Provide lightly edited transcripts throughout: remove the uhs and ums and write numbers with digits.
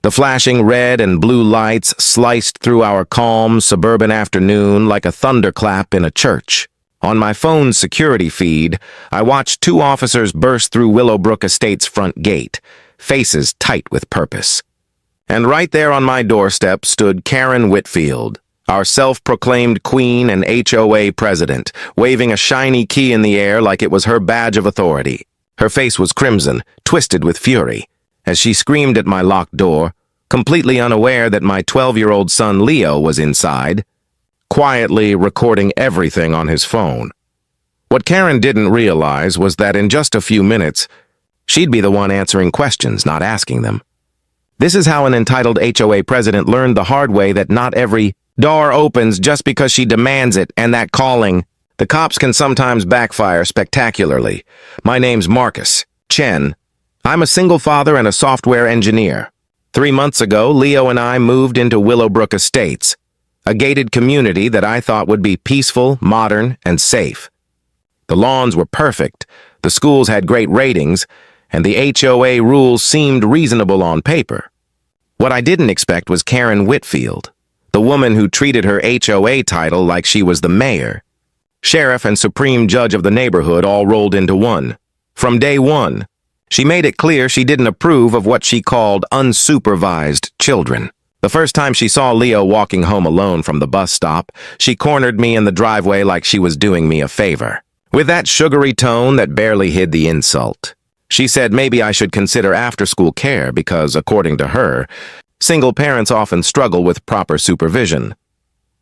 The flashing red and blue lights sliced through our calm, suburban afternoon like a thunderclap in a church. On my phone's security feed, I watched two officers burst through Willowbrook Estate's front gate, faces tight with purpose. And right there on my doorstep stood Karen Whitfield, our self-proclaimed queen and HOA president, waving a shiny key in the air like it was her badge of authority. Her face was crimson, twisted with fury, as she screamed at my locked door, completely unaware that my 12-year-old son Leo was inside, quietly recording everything on his phone. What Karen didn't realize was that in just a few minutes, she'd be the one answering questions, not asking them. This is how an entitled HOA president learned the hard way that not every door opens just because she demands it, and that calling the cops can sometimes backfire spectacularly. My name's Marcus Chen. I'm a single father and a software engineer. 3 months ago, Leo and I moved into Willowbrook Estates, a gated community that I thought would be peaceful, modern, and safe. The lawns were perfect, the schools had great ratings, and the HOA rules seemed reasonable on paper. What I didn't expect was Karen Whitfield, the woman who treated her HOA title like she was the mayor, sheriff, and supreme judge of the neighborhood all rolled into one. From day one, she made it clear she didn't approve of what she called unsupervised children. The first time she saw Leo walking home alone from the bus stop, she cornered me in the driveway like she was doing me a favor. With that sugary tone that barely hid the insult, she said maybe I should consider after-school care because, according to her, single parents often struggle with proper supervision.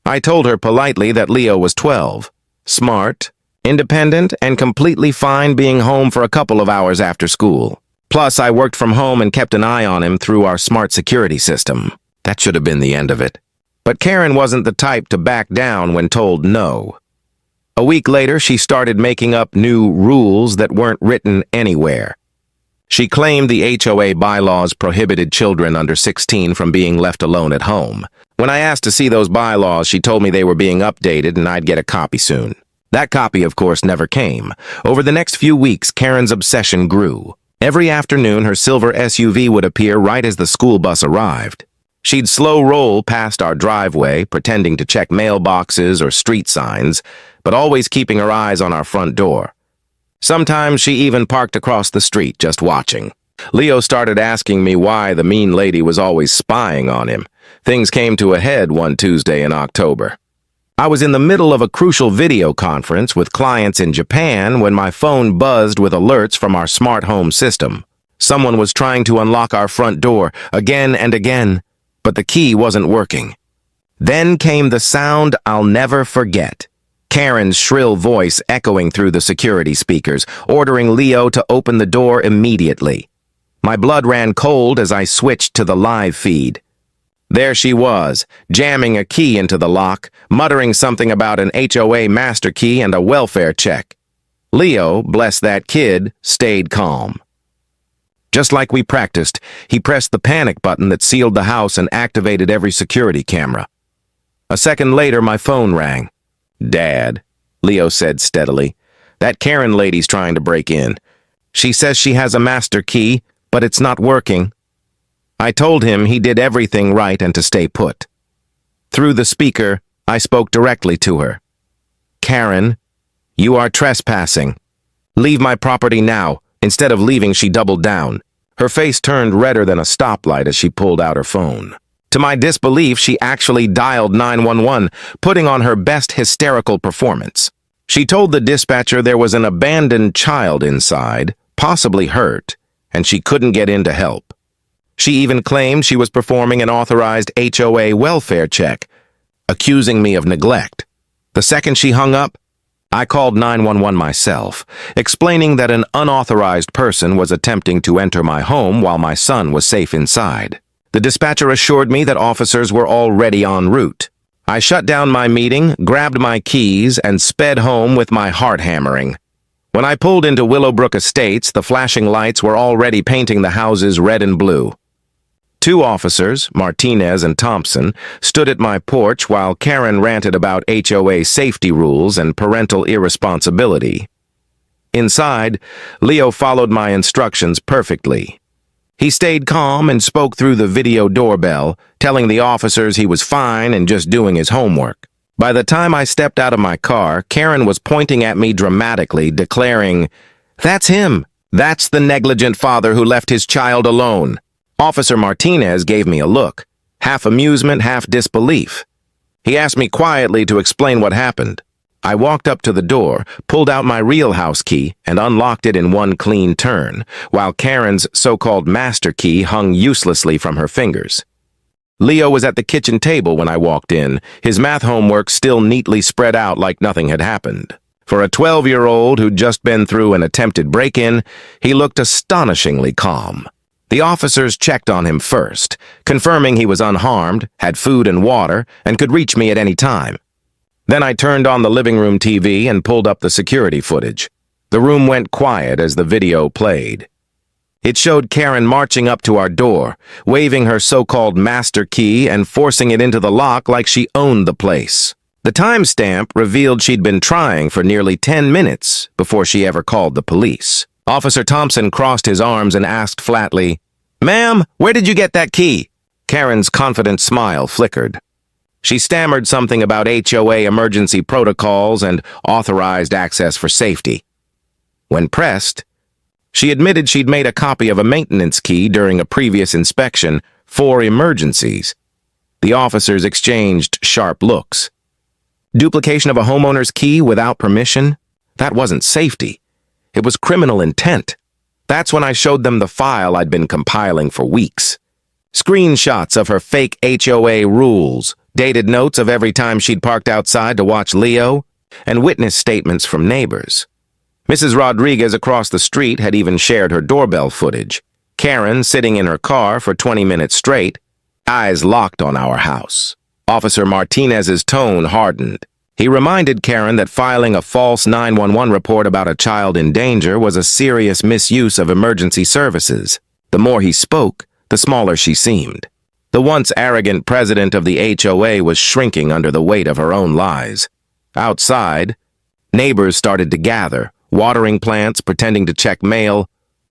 I told her politely that Leo was 12, smart, independent, and completely fine being home for a couple of hours after school. Plus, I worked from home and kept an eye on him through our smart security system. That should have been the end of it. But Karen wasn't the type to back down when told no. A week later, she started making up new rules that weren't written anywhere. She claimed the HOA bylaws prohibited children under 16 from being left alone at home. When I asked to see those bylaws, she told me they were being updated and I'd get a copy soon. That copy, of course, never came. Over the next few weeks, Karen's obsession grew. Every afternoon, her silver SUV would appear right as the school bus arrived. She'd slow roll past our driveway, pretending to check mailboxes or street signs, but always keeping her eyes on our front door. Sometimes she even parked across the street, just watching. Leo started asking me why the mean lady was always spying on him. Things came to a head one Tuesday in October. I was in the middle of a crucial video conference with clients in Japan when my phone buzzed with alerts from our smart home system. Someone was trying to unlock our front door again and again, but the key wasn't working. Then came the sound I'll never forget. Karen's shrill voice echoing through the security speakers, ordering Leo to open the door immediately. My blood ran cold as I switched to the live feed. There she was, jamming a key into the lock, muttering something about an HOA master key and a welfare check. Leo, bless that kid, stayed calm. Just like we practiced, he pressed the panic button that sealed the house and activated every security camera. A second later, my phone rang. "Dad," Leo said steadily, "that Karen lady's trying to break in. She says she has a master key, but it's not working." I told him he did everything right and to stay put. Through the speaker, I spoke directly to her. "Karen, you are trespassing. Leave my property now." Instead of leaving, she doubled down. Her face turned redder than a stoplight as she pulled out her phone. To my disbelief, she actually dialed 911, putting on her best hysterical performance. She told the dispatcher there was an abandoned child inside, possibly hurt, and she couldn't get in to help. She even claimed she was performing an authorized HOA welfare check, accusing me of neglect. The second she hung up, I called 911 myself, explaining that an unauthorized person was attempting to enter my home while my son was safe inside. The dispatcher assured me that officers were already en route. I shut down my meeting, grabbed my keys, and sped home with my heart hammering. When I pulled into Willowbrook Estates, the flashing lights were already painting the houses red and blue. Two officers, Martinez and Thompson, stood at my porch while Karen ranted about HOA safety rules and parental irresponsibility. Inside, Leo followed my instructions perfectly. He stayed calm and spoke through the video doorbell, telling the officers he was fine and just doing his homework. By the time I stepped out of my car, Karen was pointing at me dramatically, declaring, "That's him. That's the negligent father who left his child alone." Officer Martinez gave me a look, half amusement, half disbelief. He asked me quietly to explain what happened. I walked up to the door, pulled out my real house key, and unlocked it in one clean turn, while Karen's so-called master key hung uselessly from her fingers. Leo was at the kitchen table when I walked in, his math homework still neatly spread out like nothing had happened. For a 12-year-old who'd just been through an attempted break-in, he looked astonishingly calm. The officers checked on him first, confirming he was unharmed, had food and water, and could reach me at any time. Then I turned on the living room TV and pulled up the security footage. The room went quiet as the video played. It showed Karen marching up to our door, waving her so-called master key and forcing it into the lock like she owned the place. The timestamp revealed she'd been trying for nearly 10 minutes before she ever called the police. Officer Thompson crossed his arms and asked flatly, "Ma'am, where did you get that key?" Karen's confident smile flickered. She stammered something about HOA emergency protocols and authorized access for safety. When pressed, she admitted she'd made a copy of a maintenance key during a previous inspection for emergencies. The officers exchanged sharp looks. Duplication of a homeowner's key without permission? That wasn't safety. It was criminal intent. That's when I showed them the file I'd been compiling for weeks. Screenshots of her fake HOA rules, dated notes of every time she'd parked outside to watch Leo, and witness statements from neighbors. Mrs. Rodriguez across the street had even shared her doorbell footage. Karen sitting in her car for 20 minutes straight, eyes locked on our house. Officer Martinez's tone hardened. He reminded Karen that filing a false 911 report about a child in danger was a serious misuse of emergency services. The more he spoke, the smaller she seemed. The once arrogant president of the HOA was shrinking under the weight of her own lies. Outside, neighbors started to gather, watering plants, pretending to check mail,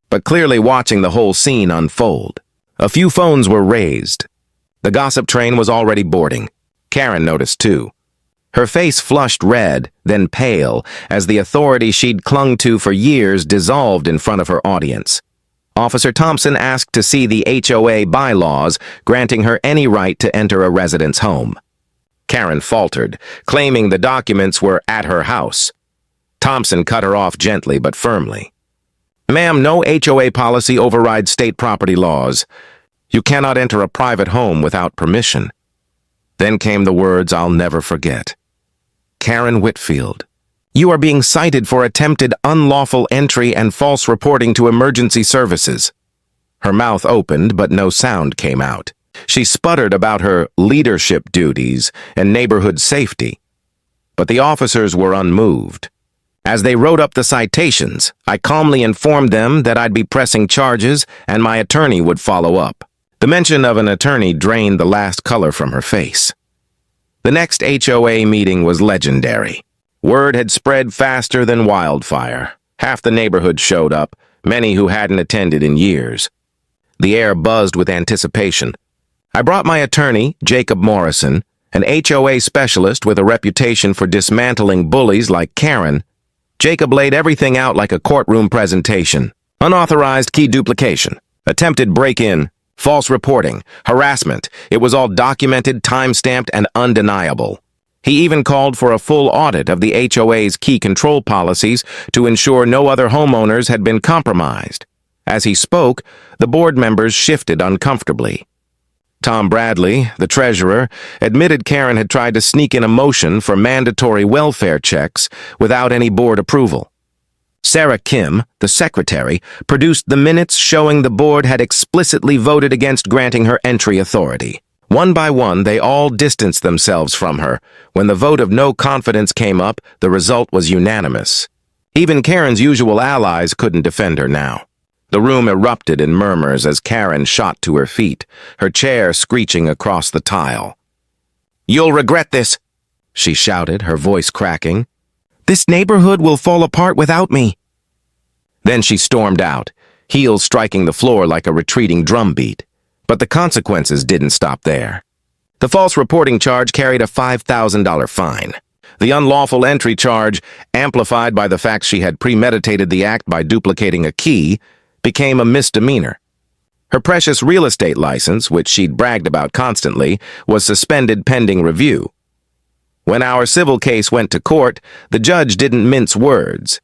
but clearly watching the whole scene unfold. A few phones were raised. The gossip train was already boarding. Karen noticed too. Her face flushed red, then pale, as the authority she'd clung to for years dissolved in front of her audience. Officer Thompson asked to see the HOA bylaws, granting her any right to enter a resident's home. Karen faltered, claiming the documents were at her house. Thompson cut her off gently but firmly. "Ma'am, no HOA policy overrides state property laws. You cannot enter a private home without permission." Then came the words I'll never forget. "Karen Whitfield, you are being cited for attempted unlawful entry and false reporting to emergency services." Her mouth opened, but no sound came out. She sputtered about her leadership duties and neighborhood safety. But the officers were unmoved. As they wrote up the citations, I calmly informed them that I'd be pressing charges and my attorney would follow up. The mention of an attorney drained the last color from her face. The next HOA meeting was legendary. Word had spread faster than wildfire. Half the neighborhood showed up, many who hadn't attended in years. The air buzzed with anticipation. I brought my attorney, Jacob Morrison, an HOA specialist with a reputation for dismantling bullies like Karen. Jacob laid everything out like a courtroom presentation. Unauthorized key duplication, attempted break-in, false reporting, harassment. It was all documented, time-stamped, and undeniable. He even called for a full audit of the HOA's key control policies to ensure no other homeowners had been compromised. As he spoke, the board members shifted uncomfortably. Tom Bradley, the treasurer, admitted Karen had tried to sneak in a motion for mandatory welfare checks without any board approval. Sarah Kim, the secretary, produced the minutes showing the board had explicitly voted against granting her entry authority. One by one, they all distanced themselves from her. When the vote of no confidence came up, the result was unanimous. Even Karen's usual allies couldn't defend her now. The room erupted in murmurs as Karen shot to her feet, her chair screeching across the tile. "You'll regret this," she shouted, her voice cracking. "This neighborhood will fall apart without me." Then she stormed out, heels striking the floor like a retreating drumbeat. But the consequences didn't stop there. The false reporting charge carried a $5,000 fine. The unlawful entry charge, amplified by the fact she had premeditated the act by duplicating a key, became a misdemeanor. Her precious real estate license, which she'd bragged about constantly, was suspended pending review. When our civil case went to court, the judge didn't mince words.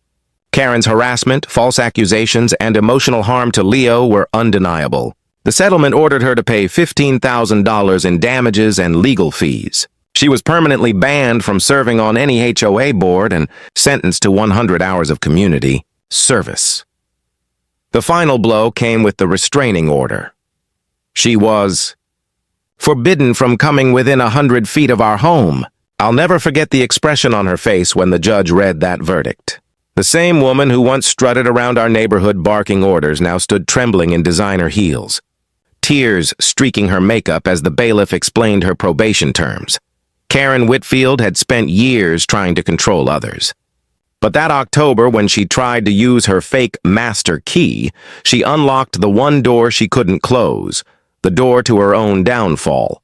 Karen's harassment, false accusations, and emotional harm to Leo were undeniable. The settlement ordered her to pay $15,000 in damages and legal fees. She was permanently banned from serving on any HOA board and sentenced to 100 hours of community service. The final blow came with the restraining order. She was forbidden from coming within 100 feet of our home. I'll never forget the expression on her face when the judge read that verdict. The same woman who once strutted around our neighborhood barking orders now stood trembling in designer heels, tears streaking her makeup as the bailiff explained her probation terms. Karen Whitfield had spent years trying to control others. But that October, when she tried to use her fake master key, she unlocked the one door she couldn't close, the door to her own downfall.